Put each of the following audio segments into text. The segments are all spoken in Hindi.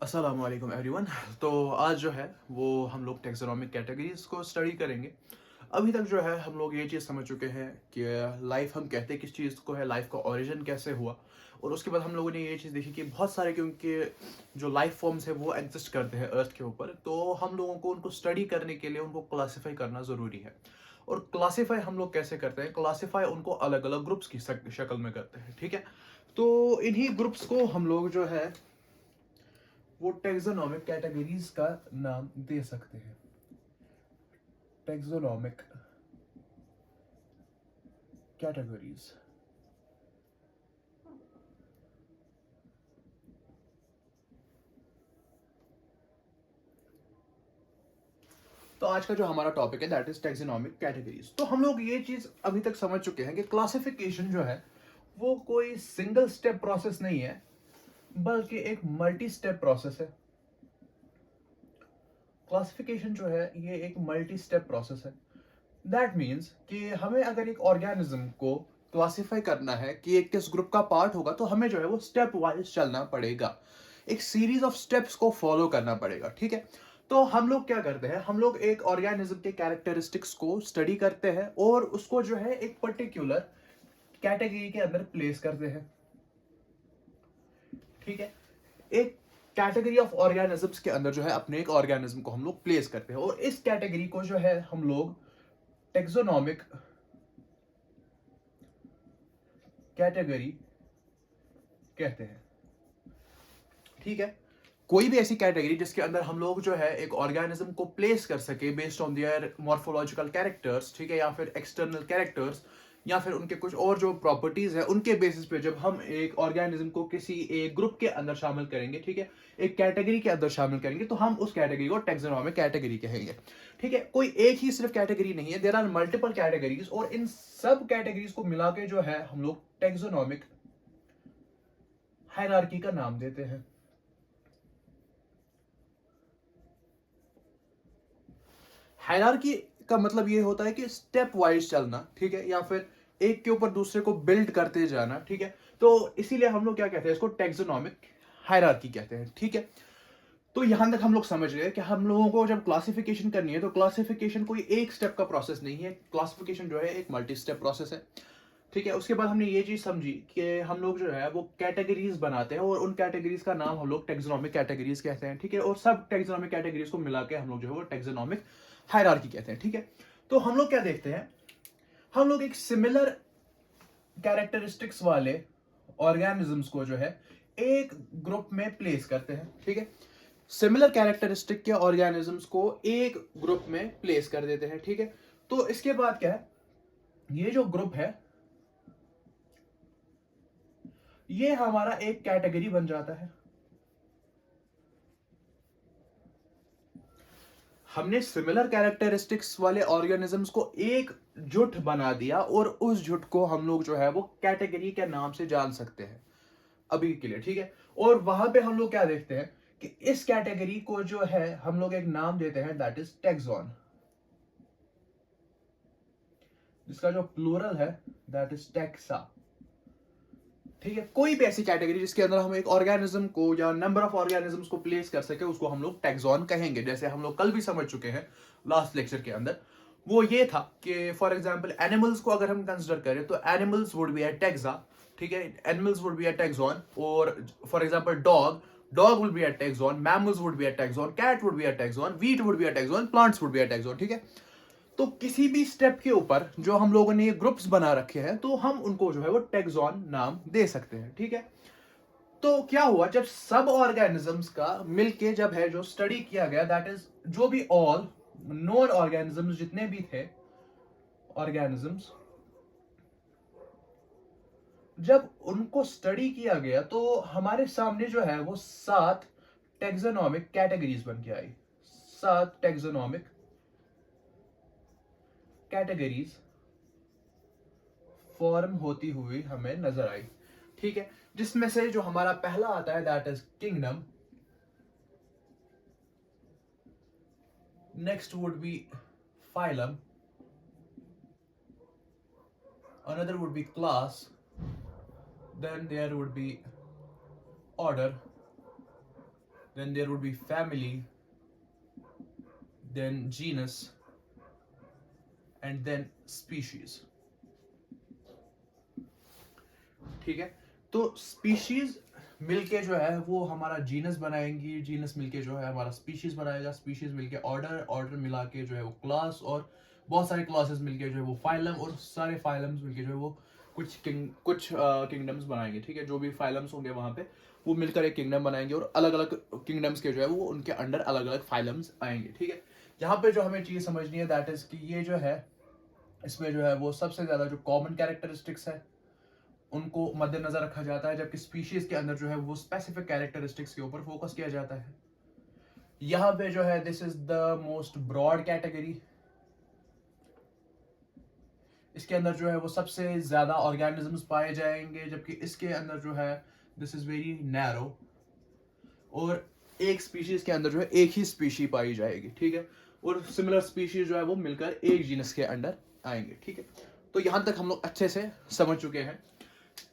अस्सलाम वालेकुम एवरीवन। तो आज जो है वो हम लोग टेक्सोनॉमिक कैटेगरीज को स्टडी करेंगे। अभी तक जो है हम लोग ये चीज़ समझ चुके हैं कि लाइफ हम कहते किस चीज़ को है, लाइफ का ओरिजिन कैसे हुआ। और उसके बाद हम लोगों ने ये चीज़ देखी कि बहुत सारे क्योंकि जो लाइफ फॉर्म्स है वो एग्जिस्ट करते हैं अर्थ के ऊपर, तो हम लोगों को उनको स्टडी करने के लिए उनको क्लासीफाई करना ज़रूरी है। और क्लासीफाई हम लोग कैसे करते हैं? क्लासीफाई उनको अलग अलग ग्रुप्स की शक्ल में करते हैं, ठीक है। तो इन्हीं ग्रुप्स को हम लोग जो है वो टेक्सोनॉमिक कैटेगरीज का नाम दे सकते हैं। Taxonomic categories. तो आज का जो हमारा टॉपिक है दैट इज टेक्सोनॉमिक कैटेगरीज। तो हम लोग ये चीज अभी तक समझ चुके हैं कि क्लासिफिकेशन जो है वो कोई सिंगल स्टेप प्रोसेस नहीं है, बल्कि एक मल्टी स्टेप प्रोसेस है। क्लासिफिकेशन जो है ये एक मल्टी स्टेप प्रोसेस है। दैट मीन्स कि हमें अगर एक ऑर्गेनिज्म को क्लासिफाई करना है कि ये किस ग्रुप का पार्ट होगा, तो हमें जो है वो स्टेप वाइज चलना पड़ेगा, एक सीरीज ऑफ स्टेप्स को फॉलो करना पड़ेगा, ठीक है। तो हम लोग क्या करते हैं, हम लोग एक ऑर्गेनिज्म के कैरेक्टरिस्टिक्स को स्टडी करते हैं और उसको जो है एक पर्टिकुलर कैटेगरी के अंदर प्लेस करते हैं, ठीक है। एक कैटेगरी ऑफ ऑर्गेनिजम्स के अंदर जो है अपने एक ऑर्गेनिज्म को हम लोग प्लेस करते हैं और इस कैटेगरी को जो है हम लोग टेक्सोनॉमिक कैटेगरी कहते हैं, ठीक है। कोई भी ऐसी कैटेगरी जिसके अंदर हम लोग जो है एक ऑर्गेनिज्म को प्लेस कर सके based on their morphological characters, ठीक है, या फिर एक्सटर्नल कैरेक्टर्स, या फिर उनके कुछ और जो प्रॉपर्टीज है उनके बेसिस पे जब हम एक ऑर्गेनिज्म को किसी एक ग्रुप के अंदर शामिल करेंगे, ठीक है, एक कैटेगरी के अंदर शामिल करेंगे, तो हम उस कैटेगरी को टेक्सोनॉमिक कैटेगरी कहेंगे, ठीक है। कोई एक ही सिर्फ कैटेगरी नहीं है, देयर आर मल्टीपल कैटेगरीज और इन सब कैटेगरीज को मिला के जो है हम लोग टेक्सोनॉमिक हायरार्की का नाम देते हैं। हायरार्की का मतलब ये होता है कि स्टेप वाइज चलना, ठीक है, या फिर एक के ऊपर दूसरे को बिल्ड करते जाना, ठीक है। तो इसीलिए हम लोग क्या कहते हैं, इसको टेक्सोनॉमिक हायरार्की कहते हैं, ठीक है। तो यहां तक हम लोग समझ गए कि हम लोगों को जब क्लासिफिकेशन करनी है तो क्लासिफिकेशन कोई एक स्टेप का प्रोसेस नहीं है, क्लासिफिकेशन जो है एक मल्टी स्टेप प्रोसेस है, ठीक है। उसके बाद हमने ये चीज समझी कि हम लोग जो है वो कैटेगरीज बनाते हैं और उन कैटेगरीज का नाम हम लोग टेक्सोनॉमिक कैटेगरीज कहते हैं, ठीक है। और सब टेक्सोनॉमिक कैटेगरीज को मिला के हम लोग जो है वो टेक्सोनॉमिक हायरार्की कहते हैं, ठीक है। तो हम लोग क्या देखते हैं, हम लोग एक सिमिलर कैरेक्टरिस्टिक्स वाले ऑर्गेनिजम्स को जो है एक ग्रुप में प्लेस करते हैं, ठीक है। सिमिलर कैरेक्टरिस्टिक के ऑर्गेनिजम्स को एक ग्रुप में प्लेस कर देते हैं, ठीक है। तो इसके बाद क्या है, ये जो ग्रुप है ये हमारा एक कैटेगरी बन जाता है। हमने सिमिलर कैरेक्टरिस्टिक्स वाले ऑर्गेनिजम्स को एक जुट बना दिया और उस जुट को हम लोग जो है वो कैटेगरी के नाम से जान सकते हैं अभी के लिए, ठीक है। और वहां पे हम लोग क्या देखते हैं कि इस कैटेगरी को जो है हम लोग एक नाम देते हैं दैट इज टेक्सॉन, जिसका जो प्लूरल है दैट इज टेक्सा, ठीक है। कोई भी ऐसी कैटेगरी जिसके अंदर हम एक ऑर्गेनिज्म को या नंबर ऑफ ऑर्गेनिजम्स को प्लेस कर सके उसको हम लोग टैक्सॉन कहेंगे। जैसे हम लोग कल भी समझ चुके हैं लास्ट लेक्चर के अंदर, वो ये था कि फॉर एग्जांपल एनिमल्स को अगर हम कंसिडर करें तो animals would be a taxa, ठीक है, animals would be a taxon. और for example dog, dog would be a taxon, mammals would be a taxon, cat would be a taxon, wheat would be a taxon, plants would be a taxon, ठीक है। तो किसी भी स्टेप के ऊपर जो हम लोगों ने ये ग्रुप्स बना रखे हैं तो हम उनको जो है वो टेक्सॉन नाम दे सकते हैं, ठीक है। तो क्या हुआ जब सब ऑर्गेनिजम्स का मिलके जब है जो स्टडी किया गया, दैट इज जो भी ऑल नोन ऑर्गेनिजम्स जितने भी थे ऑर्गेनिजम्स, जब उनको स्टडी किया गया तो हमारे सामने जो है वो 7 टेक्सोनॉमिक कैटेगरीज बन के आई। 7 टेक्सोनॉमिक कैटेगरीज फॉर्म होती हुई हमें नजर आई, ठीक है। जिसमें से जो हमारा पहला आता है that is kingdom, next would be phylum, another would be class, then there would be order, then there would be family, then genus, and then species. ठीक है, तो स्पीशीज मिलके जो है वो हमारा जीनस बनाएंगी, जीनस मिलके जो है हमारा स्पीशीज बनाएगा, स्पीशीज मिलके ऑर्डर, ऑर्डर मिला के जो है वो क्लास, और बहुत सारे क्लासेस मिलके जो है वो फाइलम, और सारे फाइलम्स मिलके जो है वो कुछ किंगडम्स बनाएंगे। ठीक है, जो भी फाइलम्स होंगे वहां पे वो मिलकर एक किंगडम बनाएंगे, और अलग अलग किंगडम्स के जो है वो उनके अंडर अलग अलग फाइलम्स आएंगे। ठीक है, यहाँ पे जो हमें चीज समझनी है दैट इज कि ये जो है इसमें जो है वो सबसे ज्यादा जो कॉमन कैरेक्टरिस्टिक्स है उनको मद्देनजर रखा जाता है, जबकि स्पीशीज के अंदर जो है वो स्पेसिफिक कैरेक्टरिस्टिक्स के ऊपर फोकस किया जाता है। यहाँ पे जो है this is the most broad category, इसके अंदर जो है वो सबसे ज्यादा ऑर्गेनिजम्स पाए जाएंगे, जबकि इसके अंदर जो है दिस इज वेरी नैरो, और एक स्पीशीज के अंदर जो है एक ही स्पीशी पाई जाएगी। ठीक है, और सिमिलर स्पीशीज जो है वो मिलकर एक जीनस के अंडर आएंगे। ठीक है, तो यहां तक हम लोग अच्छे से समझ चुके हैं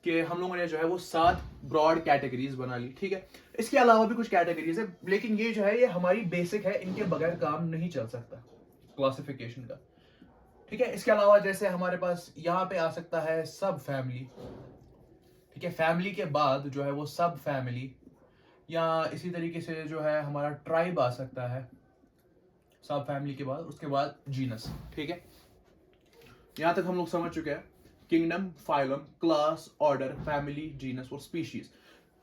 कि हम लोगों ने जो है वो 7 ब्रॉड कैटेगरीज बना ली। ठीक है, इसके अलावा भी कुछ कैटेगरीज है, लेकिन ये जो है ये हमारी बेसिक है, इनके बगैर काम नहीं चल सकता क्लासिफिकेशन का। ठीक है, इसके अलावा जैसे हमारे पास यहाँ पे आ सकता है सब फैमिली। ठीक है, फैमिली के बाद जो है वो सब फैमिली, या इसी तरीके से जो है हमारा ट्राइब आ सकता है सब फैमिली के बाद, उसके बाद जीनस। ठीक है, यहां तक हम लोग समझ चुके हैं kingdom, phylum, class, order, family, genus और स्पीशीज।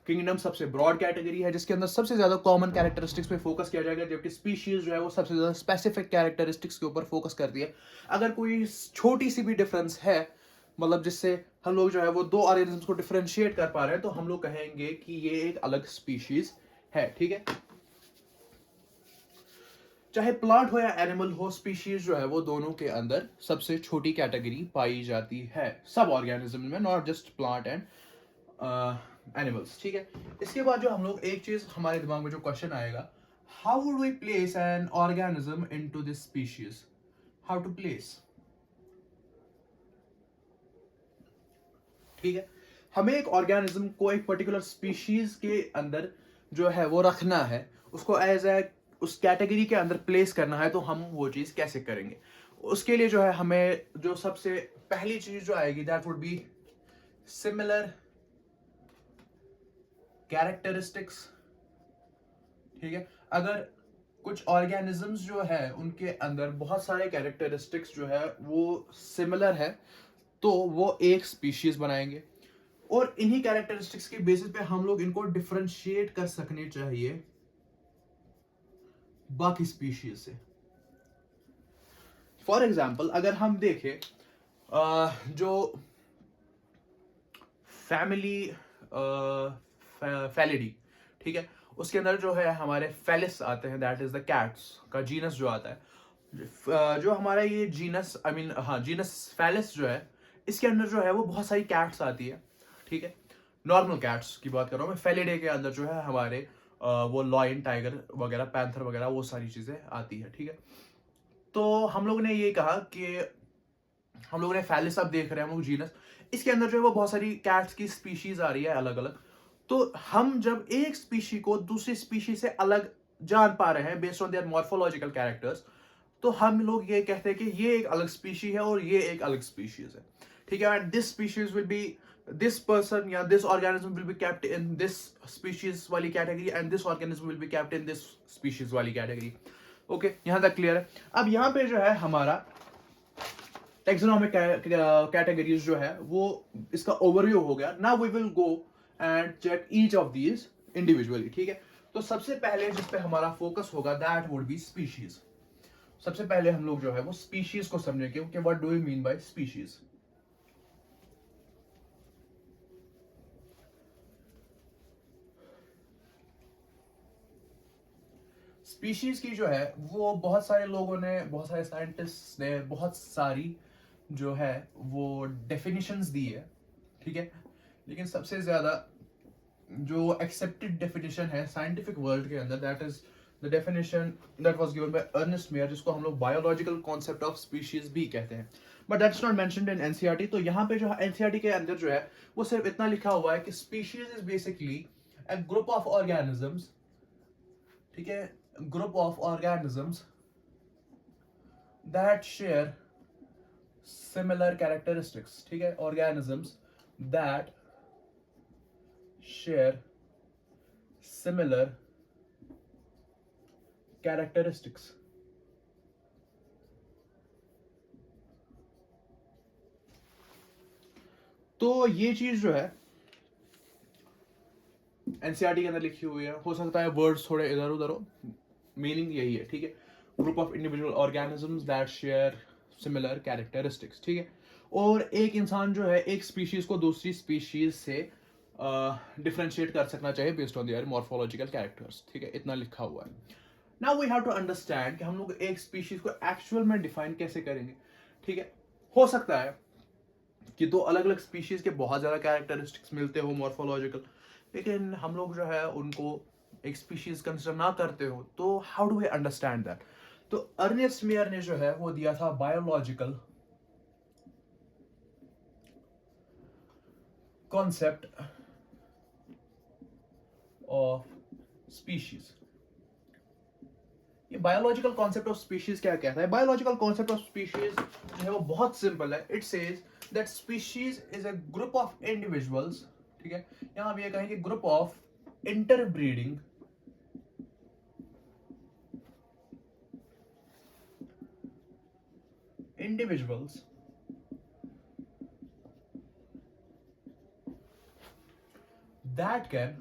किंगडम सबसे ब्रॉड कैटेगरी है जिसके अंदर सबसे ज्यादा कॉमन कैरेक्टरिस्टिक्स पे फोकस किया जाएगा, जबकि स्पीशीज जो है वो सबसे ज्यादा स्पेसिफिक कैरेक्टरिस्टिक्स के ऊपर फोकस करती है। अगर कोई छोटी सी भी डिफरेंस है, मतलब जिससे हम लोग जो है वो दो ऑर्गेनिजम्स को डिफरेंशिएट कर पा रहे हैं, तो हम लोग कहेंगे कि ये एक अलग स्पीशीज है। ठीक है, चाहे प्लांट हो या एनिमल हो, स्पीशीज जो है वो दोनों के अंदर सबसे छोटी कैटेगरी पाई जाती है सब ऑर्गेनिज्म में, not just plant and animals. ठीक है, इसके बाद जो हम लोग एक चीज हमारे दिमाग में जो क्वेश्चन आएगा, how would we place an organism into this species, how to place. ठीक है, हमें एक ऑर्गेनिज्म को एक पर्टिकुलर स्पीशीज के अंदर जो है वो रखना है, उसको एज ए उस कैटेगरी के अंदर प्लेस करना है, तो हम वो चीज कैसे करेंगे। उसके लिए जो है हमें जो सबसे पहली चीज जो आएगी that would be similar characteristics. ठीक है, अगर कुछ ऑर्गेनिजम्स जो है उनके अंदर बहुत सारे कैरेक्टरिस्टिक्स जो है वो सिमिलर है, तो वो एक स्पीशीज बनाएंगे, और इन्हीं कैरेक्टरिस्टिक्स के बेसिस पे हम लोग इनको डिफरेंशिएट कर सकने चाहिए बाकी स्पीशीज से। फॉर एग्जाम्पल अगर हम देखें जो फैमिली फैलिडी, ठीक है, उसके अंदर जो है हमारे फेलिस आते हैं, दैट इज द कैट्स का जीनस जो आता है। जो हमारा ये जीनस जीनस फेलिस जो है, इसके अंदर जो है वो बहुत सारी कैट्स आती है। ठीक है, नॉर्मल कैट्स की बात कर रहा हूँ मैं। फेलिडे के अंदर जो है हमारे वो लॉयन, टाइगर वगैरह, पैंथर वगैरह वो सारी चीजें आती है। ठीक है, तो हम लोग ने ये कहा कि हम लोगों ने फेलिस अब देख रहे हैं हम लोग जीनस, इसके अंदर जो है वो बहुत सारी कैट्स की स्पीशीज आ रही है अलग अलग। तो हम जब एक स्पीशी को दूसरी स्पीशी से अलग जान पा रहे हैं based on their morphological characters, तो हम लोग ये कहते हैं कि ये एक अलग स्पीशी है और ये एक अलग स्पीशीज है। ठीक है, and this species will be, this person या this organism will be kept in this species वाली category and this organism will be kept in this species वाली category। ओके, यहां तक क्लियर है। अब यहां पे जो है हमारा टेक्सोनॉमिक कैटेगरीज जो है वो इसका ओवरव्यू हो गया। Now we will go and check each of these individually. ठीक है, तो सबसे पहले जिस पे हमारा फोकस होगा दैट वुड बी स्पीशीज। सबसे पहले हम लोग जो है वो स्पीशीज को समझेंगे कि what do you mean by species. Species की जो है वो बहुत सारे लोगों ने, बहुत सारे साइंटिस्ट ने बहुत सारी जो है वो डेफिनेशंस दी है। ठीक है, लेकिन सबसे ज्यादा जो एक्सेप्टेड डेफिनेशन है साइंटिफिक वर्ल्ड के अंदर, that is the definition that was given by Ernest Mayr, जिसको हम लोग बायोलॉजिकल कॉन्सेप्ट ऑफ स्पीशीज भी कहते हैं, but that's not mentioned in NCERT. तो यहाँ पे जो है एनसीईआरटी के अंदर जो है वो सिर्फ इतना लिखा हुआ है कि species is basically a group of organisms ठीक है, group of organisms that share similar characteristics, ठीक है, organisms that share similar characteristics. तो ये चीज जो है एनसीईआरटी के अंदर लिखी हुई है, हो सकता है वर्ड्स थोड़े इधर उधर हो, मीनिंग यही है, ठीक है, group of individual organisms that share similar characteristics, ठीक है। और एक इंसान जो है एक स्पीशीज को दूसरी स्पीशीज से डिफरेंशिएट कर सकना चाहिए based on their morphological characters, ठीक है, इतना लिखा हुआ है। Now we have to understand कि हम लोग एक स्पीशीज को एक्चुअल में डिफाइन कैसे करेंगे, ठीक है। हो सकता है कि दो अलग अलग स्पीशीज के बहुत ज्यादा कैरेक्टरिस्टिक्स मिलते हो मॉर्फोलॉजिकल, लेकिन हम लोग जो है उनको एक स्पीशीज कंसिडर ना करते हो, तो how do we understand that. तो अर्नेस्ट मेयर ने जो है वो दिया था बायोलॉजिकल कॉन्सेप्ट ऑफ स्पीशीज। ये बायोलॉजिकल कॉन्सेप्ट ऑफ स्पीशीज क्या कहता है? बायोलॉजिकल कॉन्सेप्ट ऑफ स्पीशीज जो है वो बहुत सिंपल है। It says that species is a group of individuals, ठीक है, यहां हम ये कहेंगे group of interbreeding individuals that can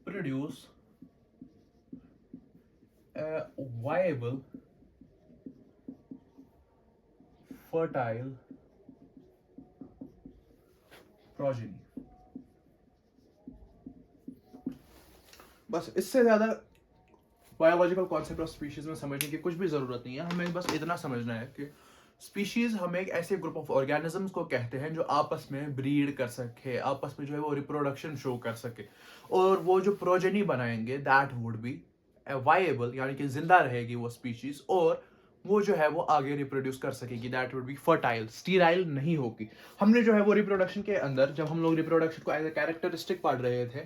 produce a viable, fertile progeny। बस इससे ज्यादा बायोलॉजिकल कॉन्सेप्ट ऑफ स्पीशीज में समझने की कुछ भी जरूरत नहीं है। हमें बस इतना समझना है कि स्पीशीज हमें एक ऐसे ग्रुप ऑफ ऑर्गेनिजम्स को कहते हैं जो आपस में ब्रीड कर सके, आपस में जो है वो रिप्रोडक्शन शो कर सके, और वो जो प्रोजेनी बनाएंगे दैट वुड बी वायबल, यानी कि जिंदा रहेगी वो स्पीशीज, और वो जो है वो आगे रिप्रोड्यूस कर सकेगी, that would be fertile, sterile नहीं होगी। हमने जो है वो रिप्रोडक्शन के अंदर जब हम लोग रिप्रोडक्शन को एज ए कैरेक्टरिस्टिक पढ़ रहे थे,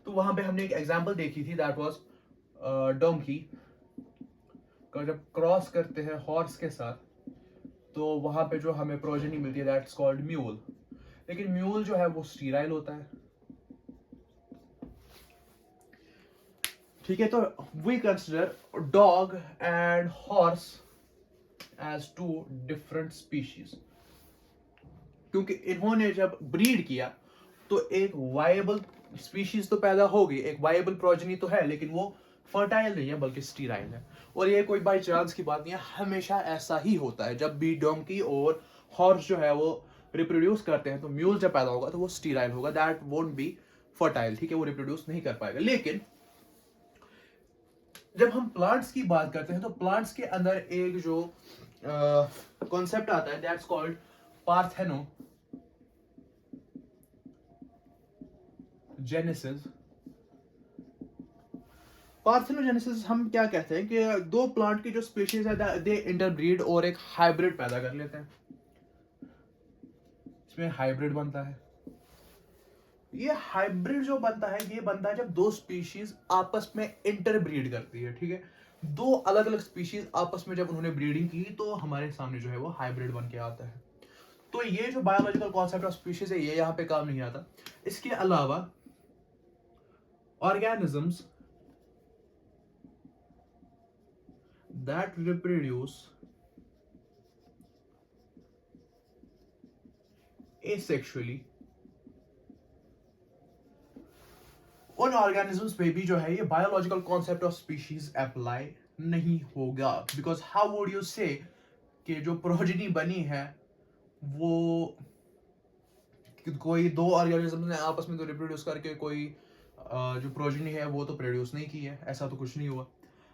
तो वहां पे हमने एक एग्जाम्पल देखी थी, दैट वॉज डोंकी का जब क्रॉस करते हैं हॉर्स के साथ, तो वहां पे जो हमें प्रोजेनी मिलती है दैट्स कॉल्ड म्यूल। लेकिन म्यूल जो है वो स्टीराइल होता है, ठीक है। तो we consider dog and horse as two different species, क्योंकि इन्होंने जब ब्रीड किया तो एक वायबल स्पीशीज तो पैदा होगी, एक वायबल प्रोजेनी तो है, लेकिन वो फर्टाइल नहीं है बल्कि स्टीराइल है। और ये कोई बाई चांस की बात नहीं है, हमेशा ऐसा ही होता है। जब भी डोंकी और हॉर्स जो है वो रिप्रोड्यूस करते हैं, तो म्यूल जब पैदा होगा तो वो स्टीराइल होगा, दैट वोंट बी फर्टाइल, ठीक है, वो रिप्रोड्यूस नहीं कर पाएगा। लेकिन जब हम प्लांट्स की बात करते हैं, तो प्लांट्स के अंदर एक जो कॉन्सेप्ट आता है दैट्स कॉल्ड पार्थेनो जेनेसिस। पार्थेनोजेनेसिस हम क्या कहते हैं कि दो प्लांट की जो स्पीशीज है दे इंटरब्रीड और एक हाइब्रिड पैदा कर लेते हैं, इसमें हाइब्रिड बनता है। ये हाइब्रिड जो बनता है ये बनता है जब दो स्पीशीज आपस में इंटरब्रीड करती है, ठीक है, दो अलग अलग स्पीशीज आपस में जब उन्होंने ब्रीडिंग की तो हमारे सामने जो है वो हाइब्रिड बन के आता है। तो ये जो बायोलॉजिकल कॉन्सेप्ट ऑफ स्पीशीज है ये यहाँ पे काम नहीं आता। इसके अलावा ऑर्गेनिजम्स that reproduce asexually, उन ऑर्गेनिजम्स पे भी जो है ये biological concept of species apply नहीं होगा, बिकॉज हाउ वुड यू से कि जो प्रोजेनी बनी है वो कोई दो ऑर्गेनिज्म ने आपस में तो रिप्रोड्यूस करके कोई जो प्रोजेनी है वो तो प्रोड्यूस नहीं की है, ऐसा तो कुछ नहीं हुआ।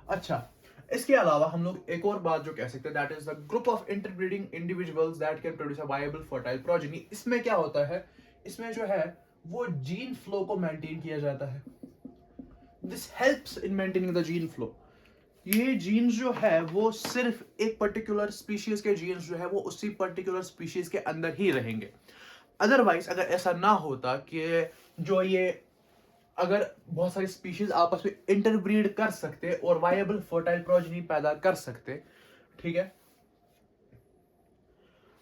अच्छा, इसके अलावा हम लोग एक और बात जो कह सकते हैं that is the group of interbreeding individuals that can produce a viable fertile progeny. इसमें क्या होता है, इसमें जो है वो जीन फ्लो को मेंटेन किया जाता है। This helps in maintaining the gene flow. ये जीन्स जो है वो सिर्फ एक पर्टिकुलर स्पीशीज के जीन्स जो है वो उसी पर्टिकुलर स्पीशीज के अंदर ही रहेंगे। अदरवाइज अगर ऐसा ना होता कि जो ये अगर बहुत सारी स्पीशीज आपस में इंटरब्रीड कर सकते और वायबल फर्टाइल प्रोजेनी पैदा कर सकते, ठीक है,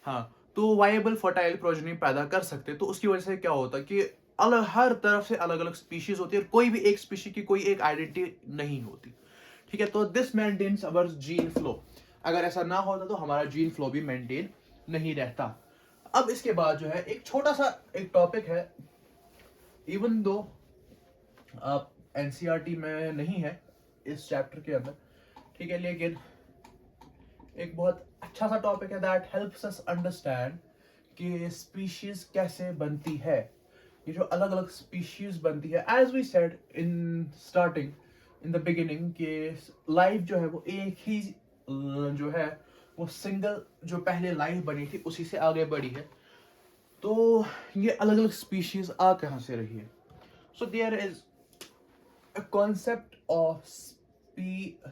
हाँ, तो वायबल फर्टाइल प्रोजेनी पैदा कर सकते, तो उसकी वजह से क्या होता कि अलग हर तरफ से अलग अलग स्पीशीज होती है और कोई भी एक स्पीशीज की कोई एक आइडेंटिटी नहीं होती, ठीक है। तो this maintains our gene flow. अगर ऐसा ना होता तो हमारा जीन फ्लो भी मेंटेन नहीं रहता। अब इसके बाद जो है एक छोटा सा एक टॉपिक है, इवन दो आप एनसीईआरटी में नहीं है इस चैप्टर के अंदर, ठीक है, लेकिन एक बहुत अच्छा सा टॉपिक है दैट हेल्प्स अस अंडरस्टैंड कि स्पीशीज कैसे बनती है, ये जो अलग अलग स्पीशीज बनती है। As we said in starting in the beginning कि लाइफ जो है वो एक ही जो है वो सिंगल जो पहले लाइफ बनी थी उसी से आगे बढ़ी है। तो ये अलग अलग स्पीशीज आ कहाँ से रही है? So there is a concept of speciation.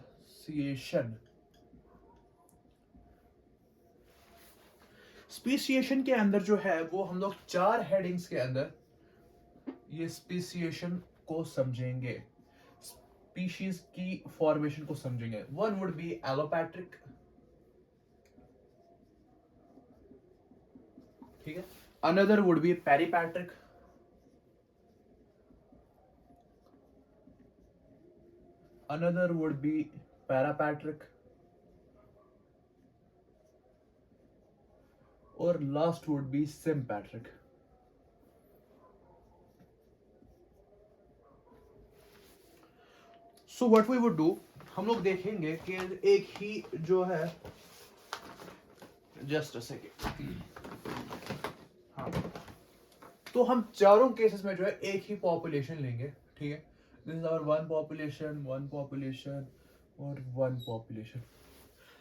Speciation के अंदर जो है वो हम लोग 4 हेडिंग्स के अंदर ये स्पीसिएशन को समझेंगे, स्पीशीज की फॉर्मेशन को समझेंगे। वन वुड बी एलोपैट्रिक, ठीक है, another would be peripatric, another would be parapatric और last would be sympatric. So what we would do, हम लोग देखेंगे कि एक ही जो है, जस्ट अ सेकेंड, हाँ, तो हम चारों केसेस में जो है एक ही पॉपुलेशन लेंगे, ठीक है, this is hour one population और वन पॉपुलेशन,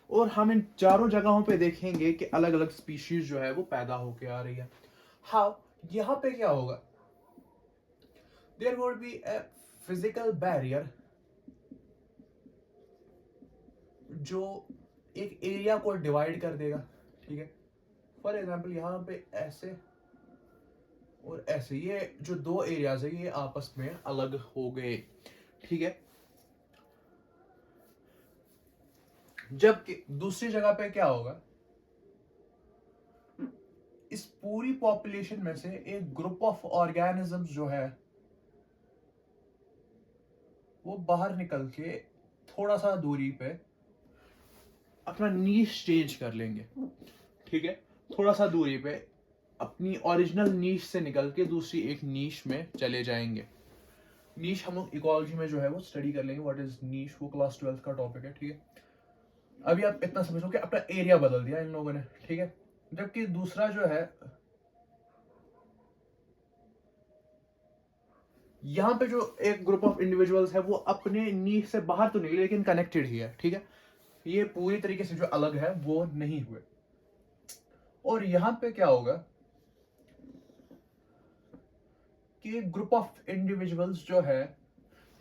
और हम इन चारों जगहों पे देखेंगे कि अलग अलग स्पीशीज जो है वो पैदा होके आ रही है। हाउ, यहां पे क्या होगा, there would be a physical barrier जो एक एरिया को डिवाइड कर देगा, ठीक है। फॉर एग्जाम्पल यहाँ पे ऐसे और ऐसे, ये जो 2 एरियाज है ये आपस में अलग हो गए, ठीक है। जबकि दूसरी जगह पे क्या होगा, इस पूरी पॉपुलेशन में से एक ग्रुप ऑफ ऑर्गेनिजम्स जो है वो बाहर निकल के थोड़ा सा दूरी पे अपना नीश चेंज कर लेंगे, ठीक है, थोड़ा सा दूरी पे अपनी ओरिजिनल नीश से निकल के दूसरी एक नीश में चले जाएंगे। नीश हम लोग इकोलॉजी में जो है वो स्टडी कर लेंगे, व्हाट इज नीश, वो क्लास 12 का टॉपिक है, ठीक है। अभी आप इतना समझो कि अपना एरिया बदल दिया इन लोगों ने, ठीक है। जबकि दूसरा जो है, यहाँ पे जो एक ग्रुप ऑफ इंडिविजुअल्स है वो अपने नीश से बाहर तो नहीं लेकिन कनेक्टेड ही है, ठीक है, ये पूरी तरीके से जो अलग है वो नहीं हुए। और यहां पे क्या होगा कि ग्रुप ऑफ इंडिविजुअल्स जो है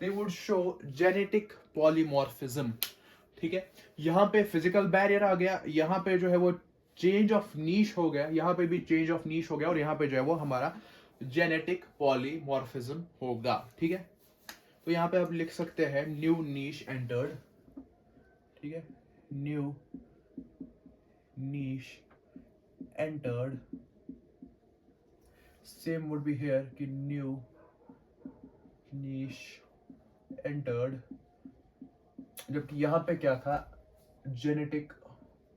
they would show genetic polymorphism, ठीक है। यहां पे फिजिकल बैरियर आ गया, यहां पे जो है वो चेंज ऑफ नीश हो गया, यहां पे भी चेंज ऑफ नीश हो गया, और यहां पे जो है वो हमारा जेनेटिक पॉलीमॉर्फिज्म होगा, ठीक है। तो यहां पे आप लिख सकते हैं न्यू नीश एंटर्ड, ठीक है, new niche entered. Same would be here कि न्यू नीश एंटर्ड। जबकि यहां पे क्या था, जेनेटिक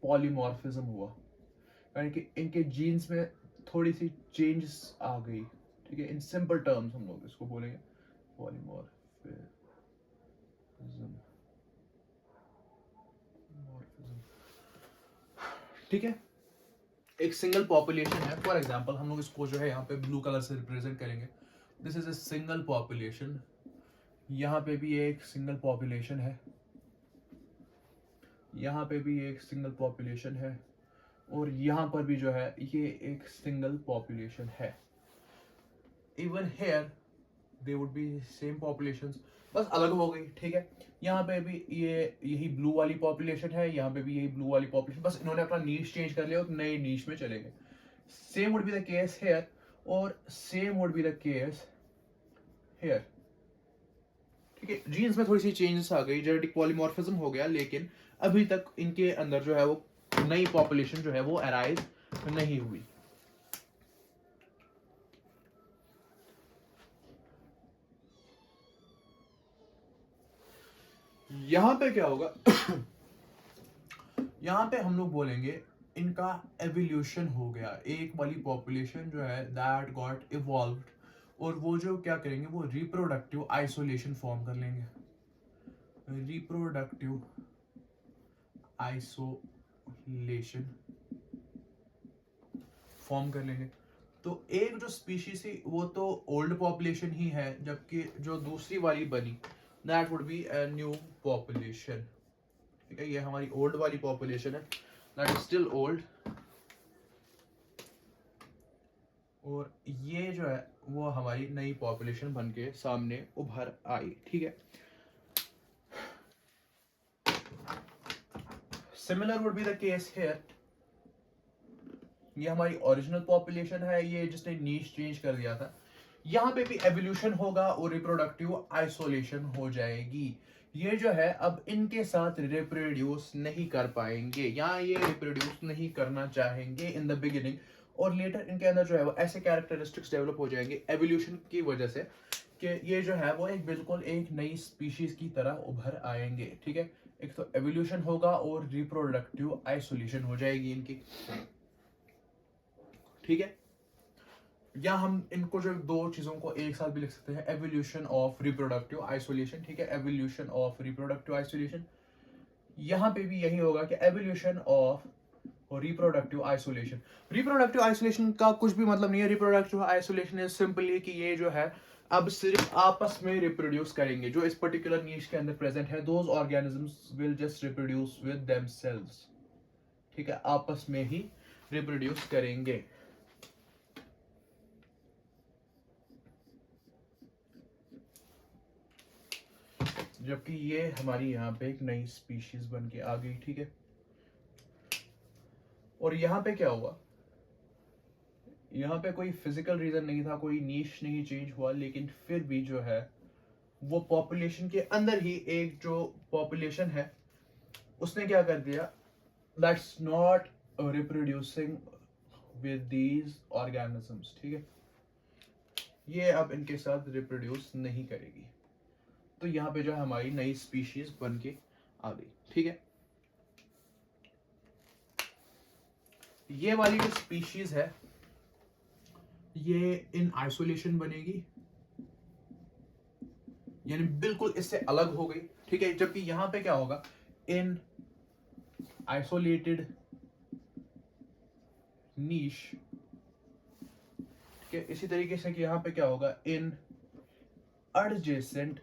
पॉलीमॉर्फिज्म हुआ, यानी कि इनके जीन्स में थोड़ी सी चेंजेस आ गई, ठीक है। इन सिंपल टर्म्स हम लोग इसको बोलेंगे पॉलीमॉर्फिज्म, ठीक है। एक सिंगल पॉपुलेशन है, फॉर एग्जांपल हम लोग इसको जो है यहाँ पे ब्लू कलर से रिप्रेजेंट करेंगे, this is a single population. यहाँ पे भी एक सिंगल पॉपुलेशन है, यहाँ पे भी एक सिंगल पॉपुलेशन है, और यहाँ पर भी जो है ये एक सिंगल पॉपुलेशन है। Even here they would be same populations, बस अलग हो गई, ठीक है। यहाँ पे भी ये यही ब्लू वाली पॉपुलेशन है, यहाँ पे भी यही ब्लू वाली पॉपुलेशन, बस इन्होंने अपना नीश चेंज कर लिया और नए नीश में चले गए। Same would be the case here और same would be the case here, ठीक है, जीन्स में थोड़ी सी चेंजेस आ गई, जेनेटिक पॉलीमॉर्फिज्म हो गया, लेकिन अभी तक इनके अंदर जो है वो नई पॉपुलेशन जो है वो अराइज नहीं हुई। यहां पे क्या होगा यहां पे हम लोग बोलेंगे इनका एवोल्यूशन हो गया, एक वाली पॉपुलेशन जो है दैट गॉट इवॉल्व्ड, और वो जो क्या करेंगे वो रिप्रोडक्टिव आइसोलेशन फॉर्म कर लेंगे, रिप्रोडक्टिव आइसोलेशन फॉर्म कर लेंगे। तो एक जो स्पीशीज थी वो तो ओल्ड पॉपुलेशन ही है, जबकि जो दूसरी वाली बनी that would be a new population. ठीक है, ये हमारी ओल्ड वाली पॉपुलेशन है, दैट इज स्टिल ओल्ड, और ये जो है वो हमारी नई पॉपुलेशन बन के सामने उभर आई। ठीक है, similar would be the case here, ये हमारी ओरिजिनल पॉपुलेशन है, ये जिसने नीश चेंज कर दिया था, यहाँ पे भी एवोल्यूशन होगा और रिप्रोडक्टिव आइसोलेशन हो जाएगी। ये जो है अब इनके साथ रिप्रोड्यूस नहीं कर पाएंगे, यहाँ ये रिप्रोड्यूस नहीं करना चाहेंगे इन द बिगिनिंग, और लेटर इनके अंदर जो है वो ऐसे कैरेक्टरिस्टिक्स डेवलप हो जाएंगे एवोल्यूशन की वजह से कि ये जो है वो एक बिल्कुल एक नई स्पीशीज की तरह उभर आएंगे। ठीक है, एक तो एवोल्यूशन होगा और रिप्रोडक्टिव आइसोलेशन हो जाएगी इनकी। ठीक है, या हम इनको जो दो चीजों को एक साथ भी लिख सकते हैं, एवोल्यूशन ऑफ रिप्रोडक्टिव आइसोलेशन। ठीक है, एवोल्यूशन ऑफ रिप्रोडक्टिव आइसोलेशन, यहां पे भी यही होगा कि evolution of reproductive isolation. Reproductive isolation का कुछ भी मतलब नहीं है, रिप्रोडक्टिव आइसोलेशन इज सिंपली कि ये जो है अब सिर्फ आपस में रिप्रोड्यूस करेंगे, जो इस पर्टिकुलर नीश के अंदर प्रेजेंट है, those organisms will just reproduce with themselves. ठीक है, आपस में ही रिप्रोड्यूस करेंगे। जबकि ये हमारी यहाँ पे एक नई स्पीशीज बन के आ गई। ठीक है, और यहाँ पे क्या हुआ, यहाँ पे कोई फिजिकल रीजन नहीं था, कोई नीश नहीं चेंज हुआ, लेकिन फिर भी जो है वो पॉपुलेशन के अंदर ही एक जो पॉपुलेशन है उसने क्या कर दिया, that's not reproducing with these organisms. ठीक है, ये अब इनके साथ रिप्रोड्यूस नहीं करेगी, तो यहाँ पे जो हमारी नई स्पीशीज बन के आ गई। ठीक है, ये वाली जो स्पीशीज है ये इन आइसोलेशन बनेगी, यानी बिल्कुल इससे अलग हो गई। ठीक है, जबकि यहां पे क्या होगा, इन आइसोलेटेड नीश। ठीक है, इसी तरीके से कि यहां पे क्या होगा, इन एडजेसेंट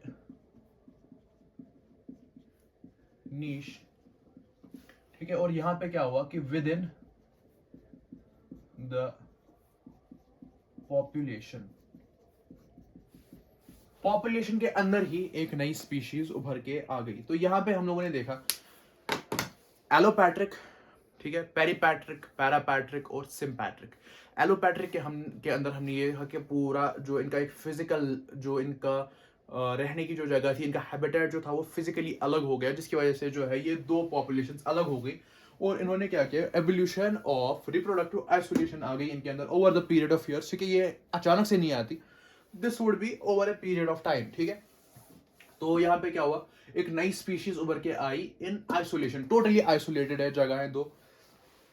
नीश। ठीक है, और यहां पे क्या हुआ कि विद इन द पॉपुलेशन के अंदर ही एक नई स्पीशीज उभर के आ गई। तो यहां पे हम लोगों ने देखा एलोपैट्रिक, ठीक है, पेरीपैट्रिक, पैरापैट्रिक और सिम्पैट्रिक। एलोपैट्रिक के अंदर हमने ये देखा कि पूरा जो इनका एक फिजिकल जो इनका रहने की जो जगह थी, इनका हैबिटेट जो था वो फिजिकली अलग हो गया, जिसकी वजह से जो है ये दो पॉपुलेशंस अलग हो गई, और इन्होंने क्या किया, एवोल्यूशन ऑफ रिप्रोडक्टिव आइसोलेशन आ गई इनके अंदर over the period of years, क्योंकि ये अचानक से नहीं आती, this would B over a period of time. ठीक है, तो यहाँ पे क्या हुआ, एक नई स्पीशीज उभर के आई इन आइसोलेशन, टोटली आइसोलेटेड है जगह है दो।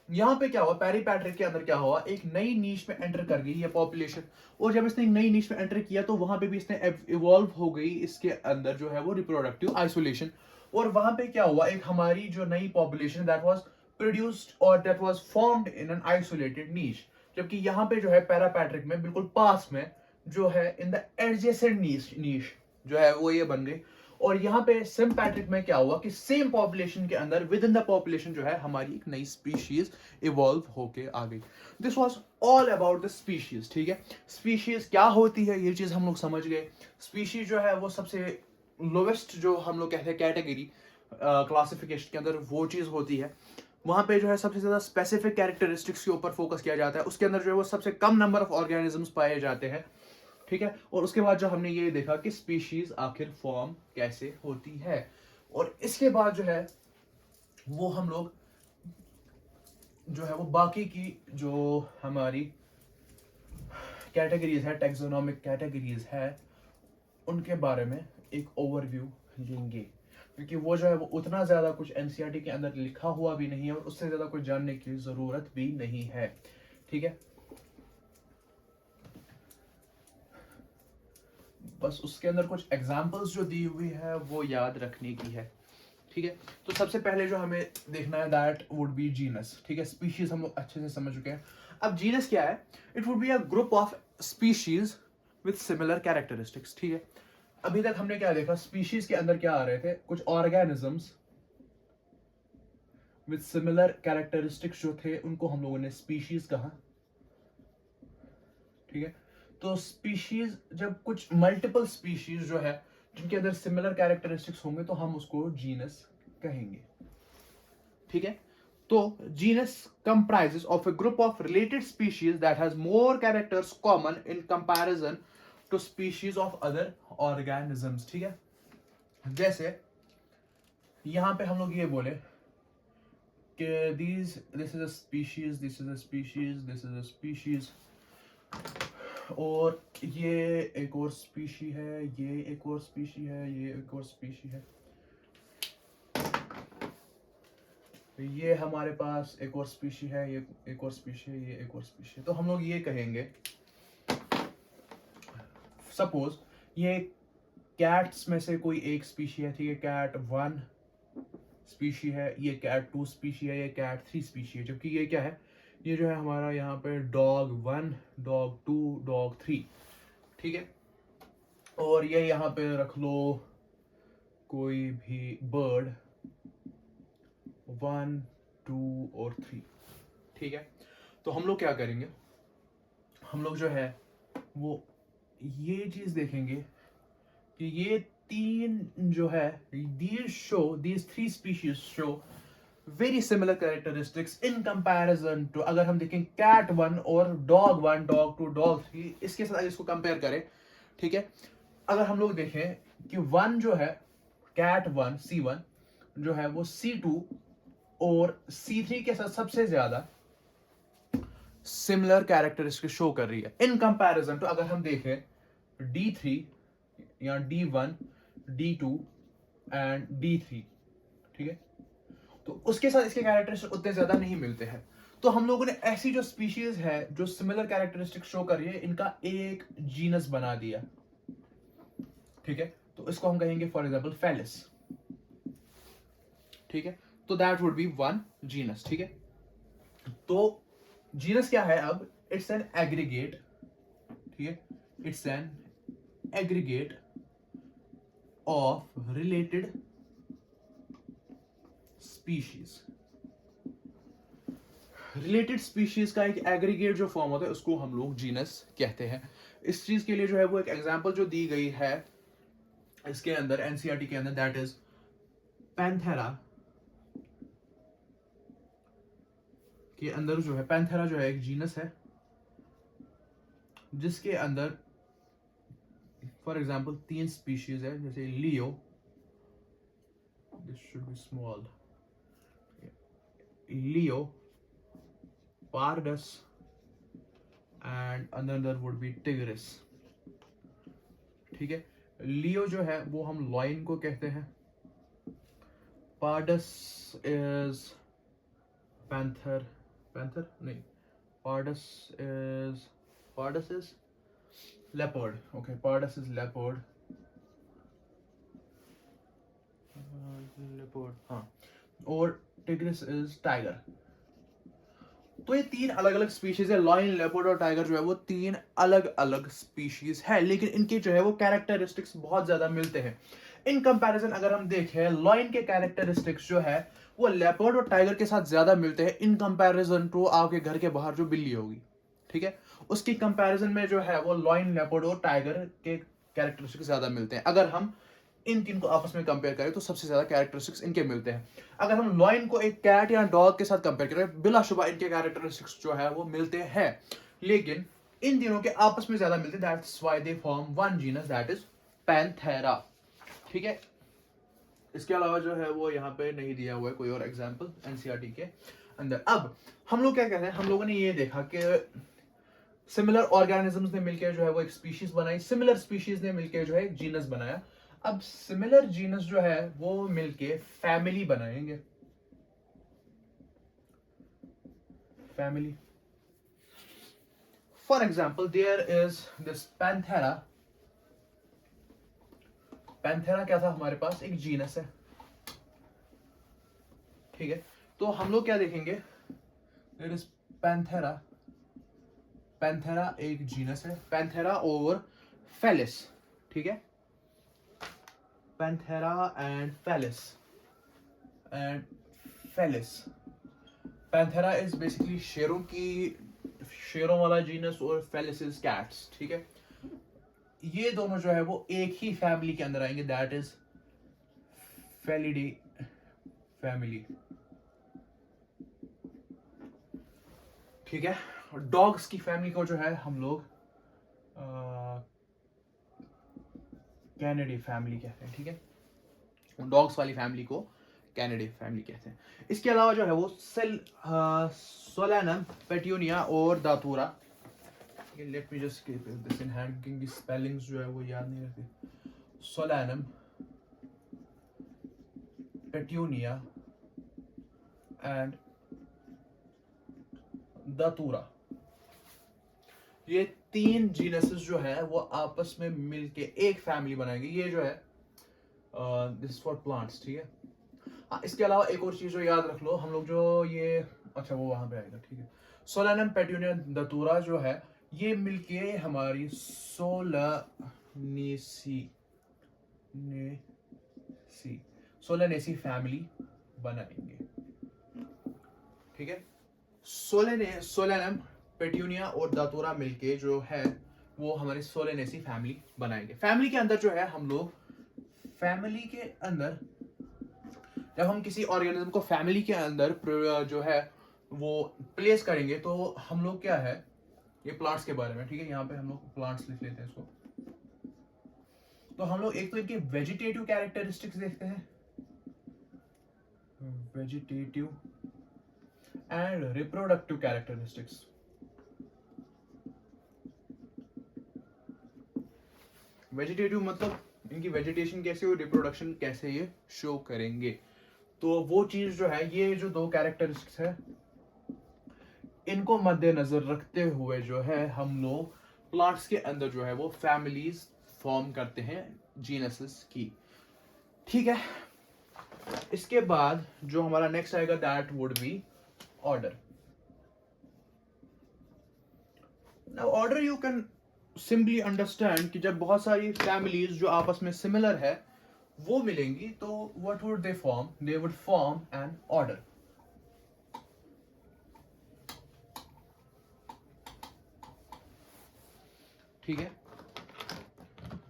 यहाँ पे क्या हुआ, पेरीपैट्रिक के अंदर क्या हुआ, एक नई नीश में एंटर कर गई ये पॉपुलेशन, और जब इसने एक नई नीश में एंटर किया तो वहां पे भी इसने इवॉल्व हो गई इसके अंदर जो है वो रिप्रोडक्टिव आइसोलेशन, और वहां पे क्या हुआ, एक हमारी जो नई पॉपुलेशन दैट वाज प्रोड्यूस्ड और that was formed in an isolated niche, जबकि यहाँ पे जो है पैरापैट्रिक में बिल्कुल पास में जो है इन द एडजेसेंट नीश जो है वो ये बन गई, और यहाँ पे सिम्पैट्रिक में क्या हुआ कि सेम पॉपुलेशन के अंदर विद इन द पॉपुलेशन जो है हमारी एक नई स्पीशीज इवॉल्व होके आ गई। This was all about the species. ठीक है, स्पीशीज क्या होती है ये चीज हम लोग समझ गए। स्पीशीज जो है वो सबसे लोवेस्ट जो हम लोग कहते हैं कैटेगरी क्लासिफिकेशन के अंदर वो चीज होती है, वहां पे जो है सबसे ज्यादा स्पेसिफिक कैरेक्टरिस्टिक्स के ऊपर फोकस किया जाता है, उसके अंदर जो है वो सबसे कम नंबर ऑफ ऑर्गेनिजम्स पाए जाते हैं, ठीक है। और उसके बाद जो हमने ये देखा कि स्पीशीज आखिर फॉर्म कैसे होती है, और इसके बाद जो है वो हम लोग जो है वो बाकी की जो हमारी कैटेगरीज है, टैक्सोनॉमिक कैटेगरीज है, उनके बारे में एक ओवरव्यू लेंगे, क्योंकि वो जो है वो उतना ज़्यादा कुछ एनसीईआरटी के अंदर लिखा हुआ भी नहीं है और उससे ज़्यादा कुछ जानने की ज़रूरत भी नहीं है। ठीक है, बस उसके अंदर कुछ एग्जाम्पल्स जो दी हुई है वो याद रखने की है। ठीक है, तो सबसे पहले जो हमें देखना है दैट वुड बी जीनस। ठीक है, स्पीशीज हम लोग अच्छे से समझ चुके हैं। अब जीनस क्या है? It would be a group of species with similar characteristics. ठीक है, अभी तक हमने क्या देखा, स्पीशीज के अंदर क्या आ रहे थे, कुछ ऑर्गेनिजम्स विथ सिमिलर कैरेक्टरिस्टिक्स जो थे उनको हम लोगों ने स्पीशीज कहा। ठीक है, तो स्पीशीज जब कुछ मल्टीपल स्पीशीज जो है जिनके अंदर सिमिलर कैरेक्टरिस्टिक्स होंगे तो हम उसको जीनस कहेंगे। ठीक है, तो genus comprises of a group of related species that has more characters common in comparison to species of other organisms. ठीक है, जैसे यहां पे हम लोग ये बोले कि this is a species, this is a species, this is a species, और ये एक और स्पीशी है, ये एक और स्पीशी है, ये एक और स्पीशी है, ये हमारे पास एक और स्पीशी है, ये एक और स्पीशी है, ये एक और स्पीशी है। तो हम लोग ये कहेंगे, सपोज ये कैट्स में से कोई एक स्पीशी है। ठीक है, कैट 1 स्पीशी है, ये कैट 2 स्पीशी है, ये कैट 3 स्पीशी है, जबकि ये क्या है, ये जो है हमारा यहाँ पे डॉग 1, डॉग 2, डॉग 3। ठीक है, और ये यहाँ पे रख लो कोई भी बर्ड 1, 2 और 3। ठीक है, तो हम लोग क्या करेंगे, हम लोग जो है वो ये चीज देखेंगे कि ये तीन जो है, these three species show very similar characteristics in comparison to, अगर हम देखें cat 1 और dog 1, dog 2, dog 3, इसके साथ इसको कंपेयर करें। ठीक है, अगर हम लोग देखें कि 1 जो है cat 1 C1 जो है वो C2 और C3 के साथ सबसे ज्यादा सिमिलर कैरेक्टरिस्टिक शो कर रही है इन कंपैरिजन टू, अगर हम देखें D3 या D1, D2 एंड D3। ठीक है, तो उसके साथ इसके कैरेक्टरिस्टिक उतने ज्यादा नहीं मिलते हैं। तो हम लोगों ने ऐसी जो स्पीशीज है जो सिमिलर कैरेक्टरिस्टिक शो कर रही है, इनका एक जीनस बना दिया। ठीक है, तो इसको हम कहेंगे फॉर एग्जांपल फेलिस। ठीक है, तो that would be one genus. ठीक है, तो जीनस क्या है अब, इट्स एन एग्रीगेट। ठीक है, it's an aggregate of related species. Related species का एक एग्रीगेट जो फॉर्म होता है उसको हम लोग जीनस कहते हैं। इस चीज के लिए जो है वो एक एग्जांपल जो दी गई है इसके अंदर एनसीईआरटी के अंदर, दैट इज पैंथेरा के अंदर जो है, पैंथेरा जो है एक जीनस है जिसके अंदर फॉर एग्जांपल 3 स्पीशीज है, जैसे leo, this should be small, leo, pardus and another would be tigris. ठीक है, लियो जो है वो हम लॉइन को कहते हैं, पारडस इज पैंथर, पैंथर नहीं, pardus is leopard. Okay, pardus is leopard, हाँ, और टिग्रिस इज टाइगर। तो ये 3 अलग अलग स्पीशीज है, लॉयन, लेपर्ड और टाइगर जो है वो 3 अलग अलग स्पीशीज है, लेकिन इनके जो है वो कैरेक्टरिस्टिक्स बहुत ज्यादा मिलते हैं। इन कंपैरिजन अगर हम देखें, लॉयन के कैरेक्टरिस्टिक्स जो है वो लेपर्ड और टाइगर के साथ ज्यादा मिलते हैं इन कंपैरिजन टू आपके घर के बाहर जो बिल्ली होगी। ठीक है, उसकी कंपैरिजन में जो है वो लॉयन, लेपर्ड और टाइगर के कैरेक्टरिस्टिक्स ज्यादा मिलते हैं। अगर हम इन 3 को आपस में कंपेयर करें तो सबसे ज्यादा कैरेक्टरिस्टिक्स इनके मिलते हैं। अगर हम लॉयन को एक कैट या डॉग के साथ कंपेयर करें, बिलाशुबा इनके कैरेक्टरिस्टिक्स जो है वो मिलते हैं, लेकिन इन तीनों के आपस में ज्यादा मिलते, that's why they form one genus, that is Panthera. ठीक है, इसके अलावा जो है वो यहाँ पे नहीं दिया हुआ है कोई और एग्जाम्पल एनसीईआरटी के अंदर। अब हम लोग क्या कहते हैं, हम लोगों ने ये देखा कि सिमिलर ऑर्गेनिजम्स ने मिलकर जो है वो एक स्पीशीज बनाई, सिमिलर स्पीशीज ने मिलकर जो है एक जीनस बनाया। अब सिमिलर जीनस जो है वो मिलके फैमिली बनाएंगे, family. For example there is this Panthera. Panthera क्या था हमारे पास, एक जीनस है। ठीक है, तो हम लोग क्या देखेंगे, देयर इज पैंथेरा। पैंथेरा एक जीनस है, पैंथेरा और फेलिस। ठीक है, Panthera and Felis, and Felis. Panthera is basically शेरों की, शेरों वाला जीनस, और फेलिस इज कैट्स। ठीक है, ये दोनों जो है वो एक ही फैमिली के अंदर आएंगे, दैट इज फेलिडी फैमिली। ठीक है, डॉग्स की फैमिली को जो है हम लोग कैनिडी फैमिली कहते हैं। ठीक है, डॉग्स वाली फैमिली को कैनिडी फैमिली कहते हैं। इसके अलावा जो है वो सोलेनम, पेट्यूनिया और datura. Let me just keep this in hand क्योंकि स्पेलिंग्स जो है वो याद नहीं रहती। सोलेनम, पेट्यूनिया एंड दातूरा, ये तीन जीनसेस जो है वो आपस में मिलके एक फैमिली बनाएंगे। ये जो है दिस फॉर प्लांट्स। ठीक है, हाँ, इसके अलावा एक और चीज जो याद रख लो हम लोग, जो ये अच्छा वो वहां पे आएगा। ठीक है, सोलेनम, पेट्यूनिया, दातूरा जो है ये मिलके हमारी सोलेनेसी फैमिली बनाएंगे। ठीक है, सोलेनम, पेट्यूनिया और दातूरा मिलके जो है वो हमारी सोलेनेसी फैमिली बनाएंगे। फैमिली के अंदर जो है हम लोग, फैमिली के अंदर जब हम किसी ऑर्गेनिज्म को फैमिली के अंदर जो है वो प्लेस करेंगे तो हम लोग क्या है, ये प्लांट्स के बारे में। ठीक है, यहाँ पे हम लोग प्लांट्स लिख लेते हैं इसको। तो हम लोग एक तो इनके वेजिटेटिव कैरेक्टरिस्टिक्स देखते हैं, vegetative and reproductive characteristics. Vegetative मतलब इनकी वेजिटेशन कैसे और रिप्रोडक्शन कैसे ये शो करेंगे। तो वो चीज जो है, ये जो दो कैरेक्टरिस्टिक्स है इनको मद्देनजर रखते हुए जो है हम लोग प्लांट्स के अंदर जो है वो फैमिलीज फॉर्म करते हैं जीनसेस की। ठीक है, इसके बाद जो हमारा नेक्स्ट आएगा that would be order. Now order you can simply understand कि जब बहुत सारी फैमिलीज जो आपस में सिमिलर है वो मिलेंगी तो what would they form, they would form an order. ठीक है,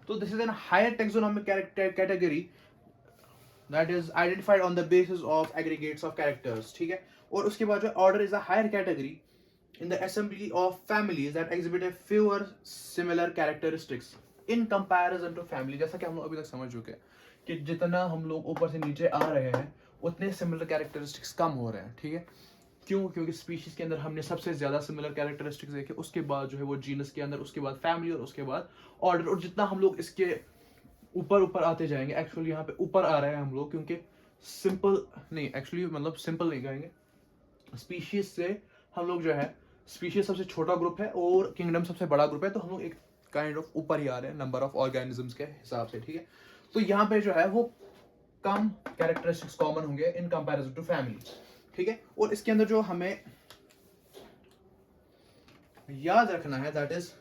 तो this is an higher taxonomic category that is identified on the basis of aggregates of characters. ठीक है, और उसके बाद जो order is a higher category in the assembly of families that exhibit a fewer similar characteristics in comparison to family। जैसा कि हम लोग अभी तक समझ चुके हैं कि जितना हम लोग ऊपर से नीचे आ रहे हैं उतने सिमिलर कैरेक्टरिस्टिक्स कम हो रहे हैं। ठीक है, क्यों, क्योंकि स्पीशीज के अंदर हमने सबसे ज्यादा सिमिलर कैरेक्टरिस्टिक्स देखे, उसके बाद जो है वो जीनस के अंदर, उसके बाद फैमिली और उसके बाद ऑर्डर। और जितना हम लोग इसके ऊपर ऊपर आते जाएंगे, एक्चुअली यहाँ पे ऊपर आ रहे हैं हम लोग क्योंकि सिंपल नहीं, एक्चुअली मतलब सिंपल नहीं कहेंगे, स्पीशीज से हम लोग जो है, स्पीशीज सबसे छोटा ग्रुप है और किंगडम सबसे बड़ा ग्रुप है, तो हम लोग एक काइंड ऑफ ऊपर ही आ रहे हैं नंबर ऑफ ऑर्गेनिजम्स के हिसाब से। ठीक है, तो यहाँ पे जो है वो कम कैरेक्टरिस्टिक्स कॉमन होंगे इन कंपैरिजन टू फैमिली। ठीक है, और इसके अंदर जो हमें याद रखना है दैट इज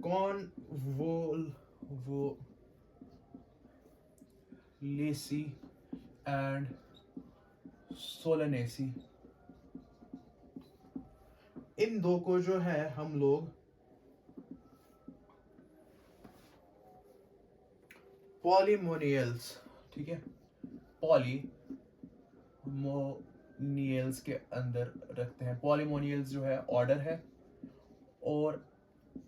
कॉनवोलेसी एंड सोलेनेसी। इन दो को जो है हम लोग पॉलीमोनियल्स, ठीक है, पॉलीमोनियल्स के अंदर रखते हैं। पॉलीमोनियल्स जो है ऑर्डर है और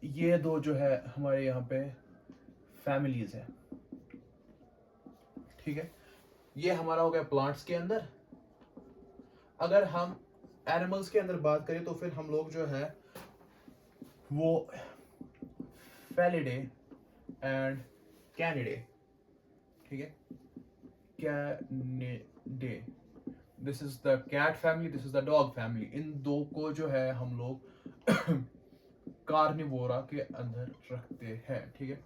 ये दो जो है हमारे यहाँ पे फैमिलीज है, ठीक है। ये हमारा हो गया प्लांट्स के अंदर। अगर हम एनिमल्स के अंदर बात करें तो फिर हम लोग जो है वो फेलिडे एंड कैनिडे, ठीक है, canidae, this is the cat family, this is the dog family. इन दो को जो है हम लोग कार्निवोरा के अंदर रखते हैं, ठीक है।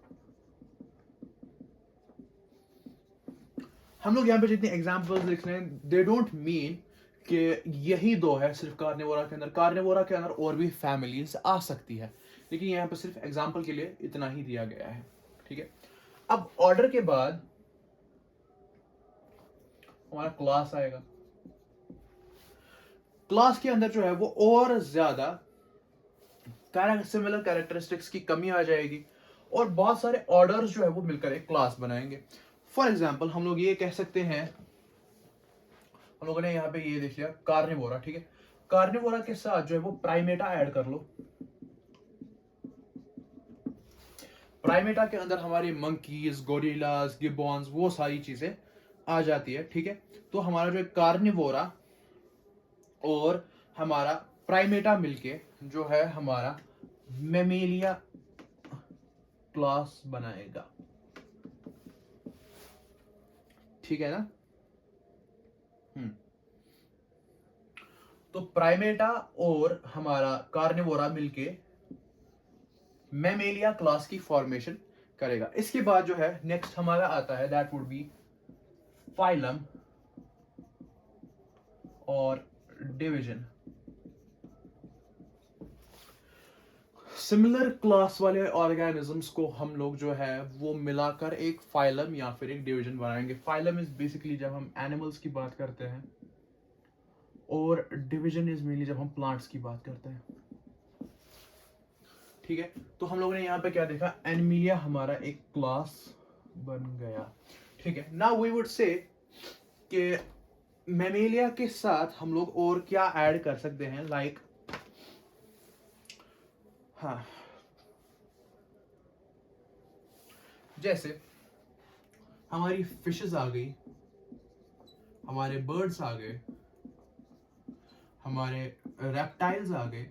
हम लोग यहाँ पे जितनी एग्जाम्पल्स लिख रहे हैं दे डोंट मीन कि यही दो है सिर्फ कार्निवोरा के अंदर। कार्निवोरा के अंदर और भी फैमिलीज आ सकती है, लेकिन यहाँ पे सिर्फ एग्जाम्पल के लिए इतना ही दिया गया है, ठीक है। अब ऑर्डर के बाद हमारा क्लास आएगा। क्लास के अंदर जो है वो और ज्यादा सिमिलर कैरेक्टरिस्टिक्स की कमी आ जाएगी और बहुत सारे ऑर्डर्स जो है वो मिलकर एक क्लास बनाएंगे। फॉर एग्जाम्पल हम लोग ये कह सकते हैं, हम लोगों ने यहाँ पे ये देख लिया कार्निवोरा, ठीक है। कार्निवोरा के साथ जो है वो प्राइमेटा ऐड कर लो। प्राइमेटा के अंदर हमारी मंकीज, गोरिल्लास, गिबॉन्स, वो सारी चीजें आ जाती है, ठीक है। तो हमारा जो कार्निवोरा और हमारा प्राइमेटा मिलके जो है हमारा मेमेलिया क्लास बनाएगा, ठीक है ना। तो प्राइमेटा और हमारा कार्निवोरा मिलके मेमेलिया क्लास की फॉर्मेशन करेगा। इसके बाद जो है नेक्स्ट हमारा आता है दैट वुड बी फाइलम और डिवीजन। सिमिलर क्लास वाले ऑर्गेनिजम्स को हम लोग जो है वो मिलाकर एक फाइलम या फिर एक डिवीजन बनाएंगे। फाइलम इज बेसिकली जब हम एनिमल्स की बात करते हैं और डिवीजन इज मेनली जब हम प्लांट्स की बात करते हैं, ठीक है। तो हम लोगों ने यहाँ पे क्या देखा, एनिमिलिया हमारा एक क्लास बन गया, ठीक है। नाउ वी वुड से कि मेमेलिया के साथ हम लोग और क्या ऐड कर सकते हैं, लाइक हाँ, जैसे हमारी फिशेस आ गई, हमारे बर्ड्स आ गए, हमारे रेप्टाइल्स आ गए,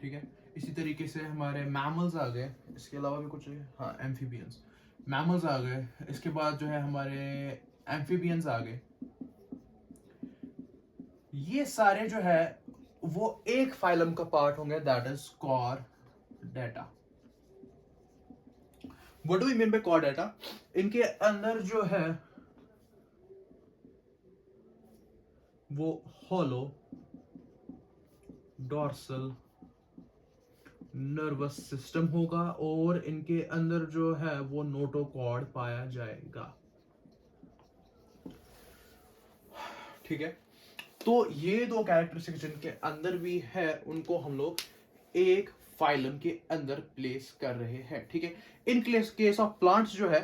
ठीक है। इसी तरीके से हमारे मैमल्स आ गए, इसके अलावा भी कुछ है, हाँ एम्फीबियंस, मैमल्स आ गए। इसके बाद जो है हमारे एम्फीबियंस आ गए। ये सारे जो है वो एक फाइलम का पार्ट होंगे, that is Chordata. What do we mean by Chordata? इनके अंदर जो है वो हॉलो डॉर्सल नर्वस सिस्टम होगा और इनके अंदर जो है वो नोटोकॉर्ड पाया जाएगा, ठीक है। तो ये दो कैरेक्टरिस्टिक्स जिनके अंदर भी है उनको हम लोग एक फाइलम के अंदर प्लेस कर रहे हैं, ठीक है। इन केस ऑफ प्लांट्स जो है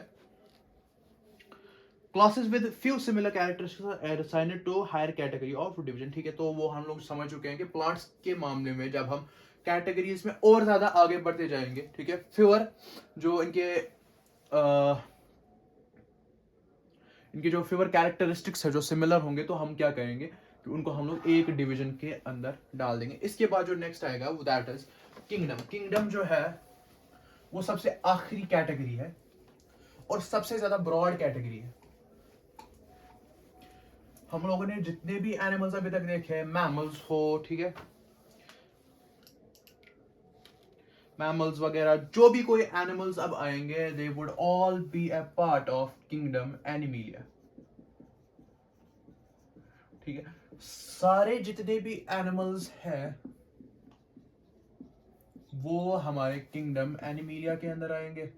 classes with few similar characteristics are assigned to higher category of division, ठीक है। तो वो हम लोग समझ चुके हैं कि प्लांट्स के मामले में जब हम कैटेगरीज में और ज्यादा आगे बढ़ते जाएंगे, ठीक है, फ्यूअर जो इनके जो फ्यूअर कैरेक्टरिस्टिक्स है जो सिमिलर होंगे, तो हम क्या करेंगे कि उनको हम लोग एक डिवीजन के अंदर डाल देंगे। इसके बाद जो नेक्स्ट आएगा वो दैट इज किंगडम। किंगडम जो है वो सबसे आखिरी कैटेगरी है और सबसे ज्यादा ब्रॉड कैटेगरी है। हम लोगों ने जितने भी एनिमल्स अभी तक देखे हैं, मैमल्स हो, ठीक है, मैमल्स वगैरह जो भी कोई एनिमल्स अब आएंगे, they would all be a part of kingdom Animalia, ठीक है। सारे जितने भी एनिमल्स हैं वो हमारे किंगडम एनिमिलिया के अंदर आएंगे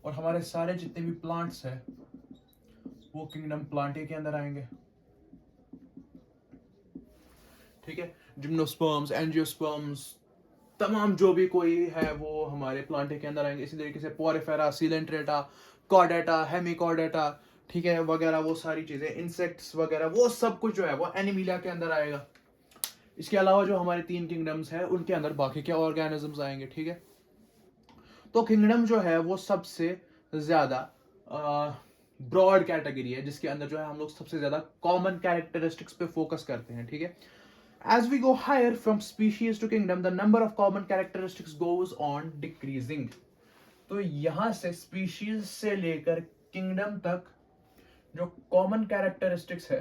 और हमारे सारे जितने भी प्लांट्स हैं वो किंगडम प्लांटे के अंदर आएंगे, ठीक है। जिम्नोस्पर्म्स, एंजियोस्पर्म्स, तमाम जो भी कोई है वो हमारे प्लांटे के अंदर आएंगे। इसी तरीके से पोरिफेरा, सिलेंट्रेटा, कॉर्डेटा, हेमिकॉर्डेटा, ठीक है, वगैरह वो सारी चीजें, इंसेक्ट्स वगैरह वो सब कुछ जो है वो एनिमिलिया के अंदर आएगा। इसके अलावा जो हमारे 3 किंगडम्स है उनके अंदर बाकी क्या ऑर्गेनिजम्स आएंगे, ठीक है। तो किंगडम जो है वो सबसे ज्यादा ब्रॉड कैटेगरी है, जिसके अंदर जो है हम लोग सबसे ज्यादा कॉमन कैरेक्टरिस्टिक्स पे फोकस करते हैं, ठीक है। As we go higher from species to kingdom, the number of common characteristics goes on decreasing. तो यहां से स्पीशीज से लेकर किंगडम तक जो कॉमन कैरेक्टरिस्टिक्स है,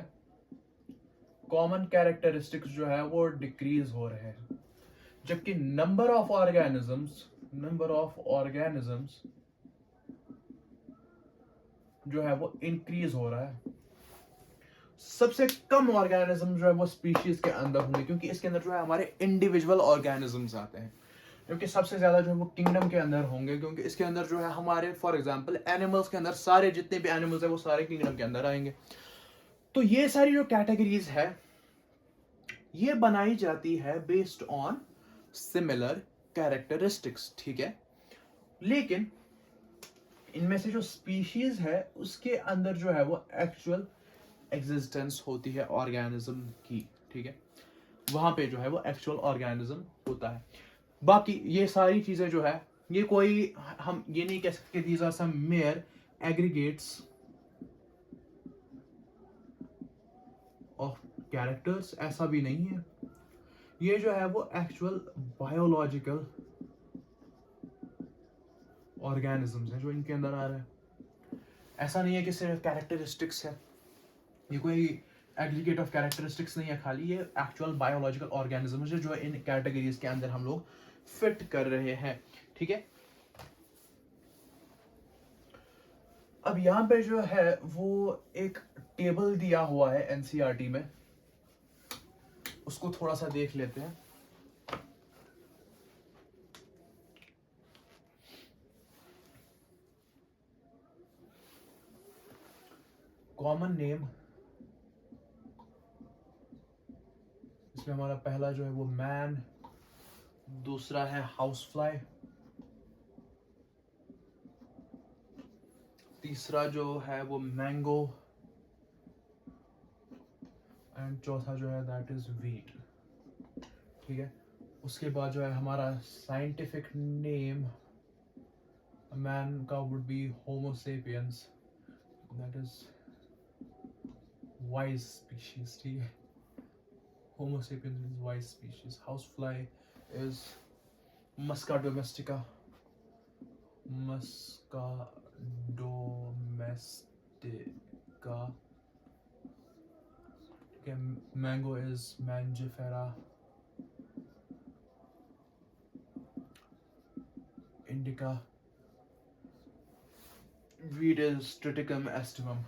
कॉमन कैरेक्टरिस्टिक्स जो है वो डिक्रीज हो रहे हैं, जबकि नंबर ऑफ ऑर्गेनिजम्स जो है वो इंक्रीज हो रहा है। सबसे कम ऑर्गेनिज्म जो है वो स्पीशीज के अंदर होंगे, क्योंकि इसके अंदर जो है हमारे इंडिविजुअल ऑर्गेनिजम्स आते हैं, क्योंकि सबसे ज्यादा जो है वो किंगडम के अंदर होंगे, क्योंकि इसके अंदर जो है हमारे फॉर एग्जांपल एनिमल्स के अंदर सारे जितने भी एनिमल्स है वो सारे किंगडम के अंदर आएंगे। तो ये सारी जो कैटेगरीज है ये बनाई जाती है बेस्ड ऑन सिमिलर कैरेक्टरिस्टिक्स, ठीक है। लेकिन इनमें से जो स्पीशीज है उसके अंदर जो है वो एक्चुअल एग्जिस्टेंस होती है ऑर्गेनिज्म की, ठीक है। वहां पे जो है वो एक्चुअल ऑर्गेनिज्म होता है। बाकी ये सारी चीजें जो है ये कोई, हम ये नहीं कह सकते these are some mere aggregates of characters, ऐसा भी नहीं है। ये जो है वो एक्चुअल बायोलॉजिकल ऑर्गेनिजम्स है जो इनके अंदर आ रहा है। ऐसा नहीं है कि सिर्फ कैरेक्टरिस्टिक्स है, ये कोई एग्रीगेट ऑफ कैरेक्टरिस्टिक्स नहीं है खाली, ये एक्चुअल बायोलॉजिकल ऑर्गेनिजम्स है जो इन कैटेगरीज के अंदर हम लोग फिट कर रहे हैं, ठीक है। अब यहाँ पे जो है वो एक टेबल दिया हुआ है एनसीईआरटी में, उसको थोड़ा सा देख लेते हैं। कॉमन नेम, इसमें हमारा पहला जो है वो मैन, दूसरा है हाउस फ्लाई, तीसरा जो है वो मैंगो, एंड चौथा जो है दैट इज वीट, ठीक है। उसके बाद जो है हमारा साइंटिफिक नेम मैन का would be homo sapiens, that is wise species, ठीक है। Homo sapiens is wise species. House fly is musca domestica, musca domestica, ठीक है। Mango is mangifera indica, wheat is triticum aestivum,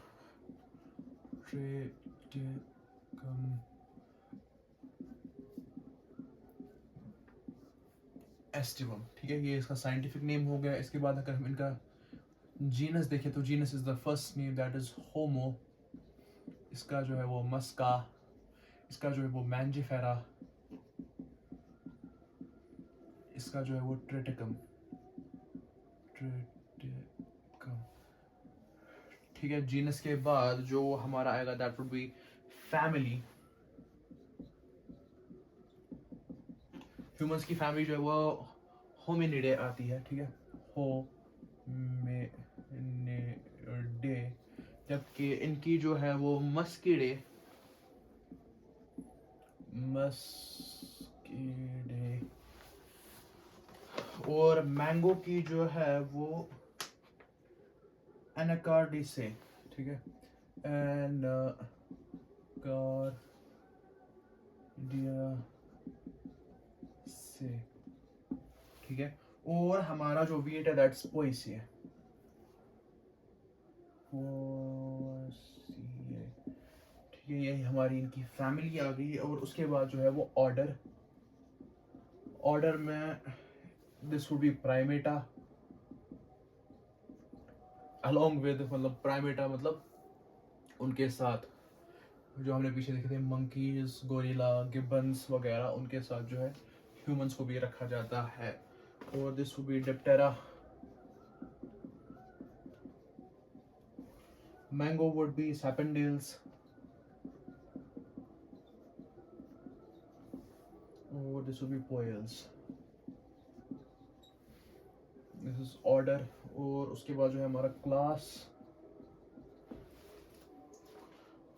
triticum aestivum, ठीक है। ये इसका साइंटिफिक नेम हो गया। इसके बाद अगर हम इनका जीनस देखें तो genus is the first name that is homo, इसका जो है वो मस्का, इसका जो है वो मैंजिफेरा, इसका जो है वो ट्रिटिकम, ठीक है। जीनस के बाद जो हमारा आएगा that would be family. Humans की फैमिली जो है वो होमिनिडे आती है, ठीक है, होमिनिडे, जबकि इनकी जो है वो मस्किडे, और मैंगो की जो है वो एनाकार्डिसे, ठीक है, एनाकार्डियासे, ठीक है। और हमारा जो वीट है दैट्स पोएसिए, ठीक है। ये हमारी इनकी फैमिली आ गई। और उसके बाद जो है वो ऑर्डर में this would B Primata along with, मतलब प्राइमेटा मतलब उनके साथ जो हमने पीछे देखे थे मंकीज, गोरिल्ला, गिब्बन्स वगैरह, उनके साथ जो है ह्यूमंस को भी रखा जाता है। और this would be diptera, mango would be sapindales, और this will be poales, this is order. और उसके बाद जो है हमारा क्लास,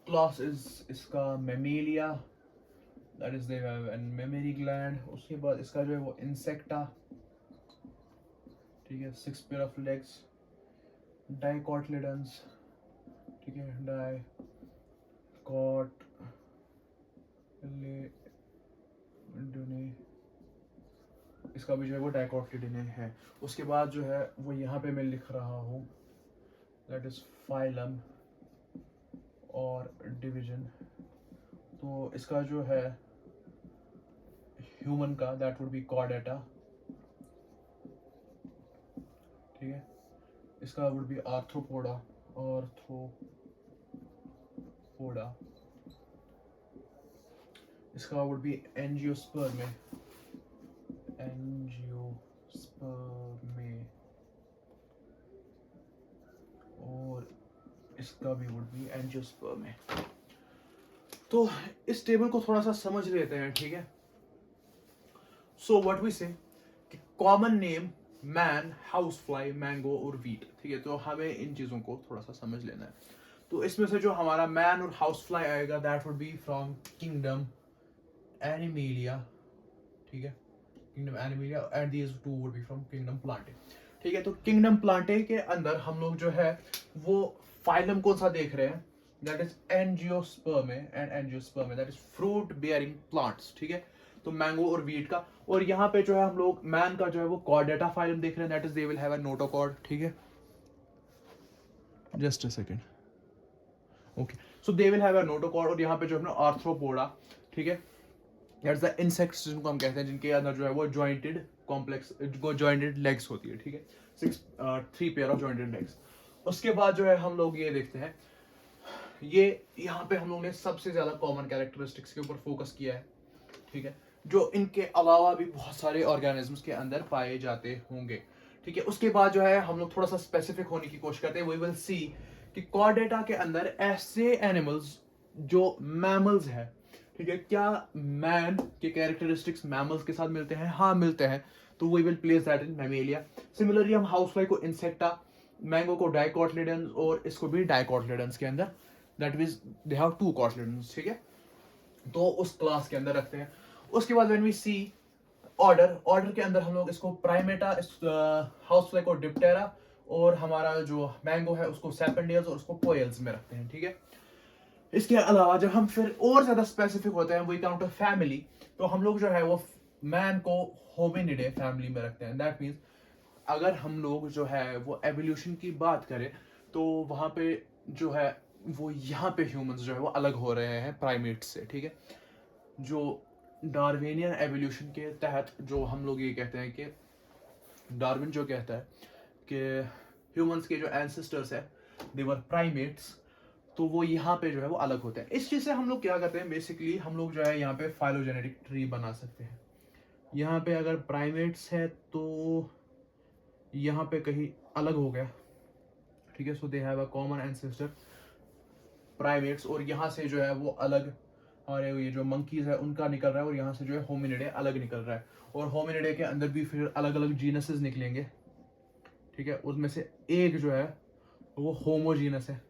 क्लास इज इसका mammalia, that is they have an mammary gland. उसके बाद इसका जो है वो इंसेक्टा, ठीक है, 6 पेयर ऑफ लेग्स, डाइकोटलिडन्स, ठीक है, डाइकोटलिडने, इसका भी जो है वो डाइकोटलिडने है। उसके बाद जो है वो यहाँ पे मैं लिख रहा हूँ, दैट इज फाइलम और डिवीजन। तो इसका जो है ह्यूमन का, दैट वुड बी कॉर्डेटा, ठीक है। इसका वुड बी आर्थ्रोपोडा, आर्थ्रोपोडा। इसका वुड बी एंजियोस्पर्मे, एंजियोस्पर्मे। और इसका भी वुड बी एंजियोस्पर्मे। तो इस टेबल को थोड़ा सा समझ लेते हैं, ठीक है। सो व्हाट वी से, common name man, house fly, mango और वीट, ठीक है। तो हमें इन चीजों को थोड़ा सा समझ लेना है। तो इसमें से जो हमारा मैन और हाउस फ्लाई आएगा, that would be from kingdom animalia, ठीक है, kingdom animalia, and these two would be from kingdom Plantae, ठीक है। तो किंगडम प्लांटे के अंदर हम लोग जो है वो फाइलम कौन सा देख रहे हैं, that is angiospermae, and angiospermae that is fruit bearing plants, ठीक है। तो मैंगो और वीट का। और यहाँ पे जो है हम लोग मैन का जो है वो कॉर्डेटा फाइलम देख रहे हैं, that is they will have a notochord, ठीक है। Just a second, okay. So they will have a notochord. और यहाँ पे जो है आर्थ्रोपोडा, ठीक है, दैट्स द इंसेक्ट्स जिनको हम कहते हैं, जिनके अंदर जो है वो जॉइंटेड कॉम्प्लेक्स, जॉइंटेड लेग्स होती है, ठीक है, 3 पेयर ऑफ जॉइंटेड लेग्स। उसके बाद जो है हम लोग ये देखते हैं, ये यहाँ पे हम लोग ने सबसे ज्यादा कॉमन कैरेक्टरिस्टिक्स के ऊपर फोकस किया है, ठीक है, जो इनके अलावा भी बहुत सारे ऑर्गेनिजम्स के अंदर पाए जाते होंगे, ठीक है। उसके बाद जो है हम लोग थोड़ा सा स्पेसिफिक होने की कोशिश करते हैं। वी विल सी कि कॉर्डेटा के अंदर ऐसे एनिमल्स जो मैमल्स है, ठीक है, क्या मैन के कैरेक्टरिस्टिक्स मैमल्स के साथ मिलते हैं? हाँ, मिलते हैं। तो we will place that in Mammalia. Similarly हम हाउसफ्लाई को इंसेक्टा, मैंगो को डाइकोटलिडन्स और इसको भी डाइकोटलिडन्स के अंदर, that means they have 2 cotyledons, ठीक है, तो उस क्लास के अंदर रखते हैं। उसके बाद when we see order, order के अंदर हम लोग इसको प्राइमेटा, हाउसफ्लाई को डिप्टेरा, और हमारा जो मैंगो है उसको सेपेंडियल्स और उसको पोयल्स में रखते हैं, ठीक है। इसके अलावा जब हम फिर और ज्यादा स्पेसिफिक होते हैं, वी काउंट अ फैमिली, तो हम लोग जो है वो मैन को होमिनिडे फैमिली में रखते हैं। दैट मींस अगर हम लोग जो है वो एवोल्यूशन की बात करें, तो वहां पे जो है वो यहाँ पे ह्यूमंस जो है वो अलग हो रहे हैं प्राइमेट्स से, ठीक है। जो डार्विनियन एवोल्यूशन के तहत जो हम लोग ये कहते हैं कि डार्विन जो कहता है कि ह्यूमंस के जो एंसेस्टर्स है दे वर प्राइमेट्स, तो वो यहाँ पे जो है वो अलग होते हैं। इस चीज से हम लोग क्या करते हैं, बेसिकली हम लोग जो है यहाँ पे फाइलोजेनेटिक ट्री बना सकते हैं। यहाँ पे अगर प्राइमेट्स है तो यहाँ पे कहीं अलग हो गया, ठीक है, so they have a common ancestor primates, और यहाँ से जो है वो अलग, और ये जो मंकीज है उनका निकल रहा है, और यहाँ से जो है होमिनिडे अलग निकल रहा है। और होमिनिडे के अंदर भी फिर अलग अलग जीनसेस निकलेंगे, ठीक है। उसमें से एक जो है वो होमोजीनस है,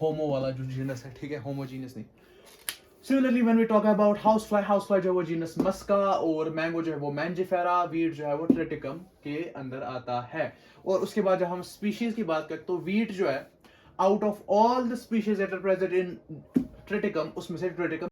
होमो वाला जो जीनस है, ठीक है, होमोजीनस नहीं। Similarly when we talk about housefly, housefly जो है वो जीनस मस्का, और मैंगो जो है वो मैंजिफेरा, वीट जो है वो ट्रिटिकम के अंदर आता है। और उसके बाद जब हम स्पीशीज की बात करें, तो वीट जो है out of all the species that are present in Triticum, उसमें से ट्रिटिकम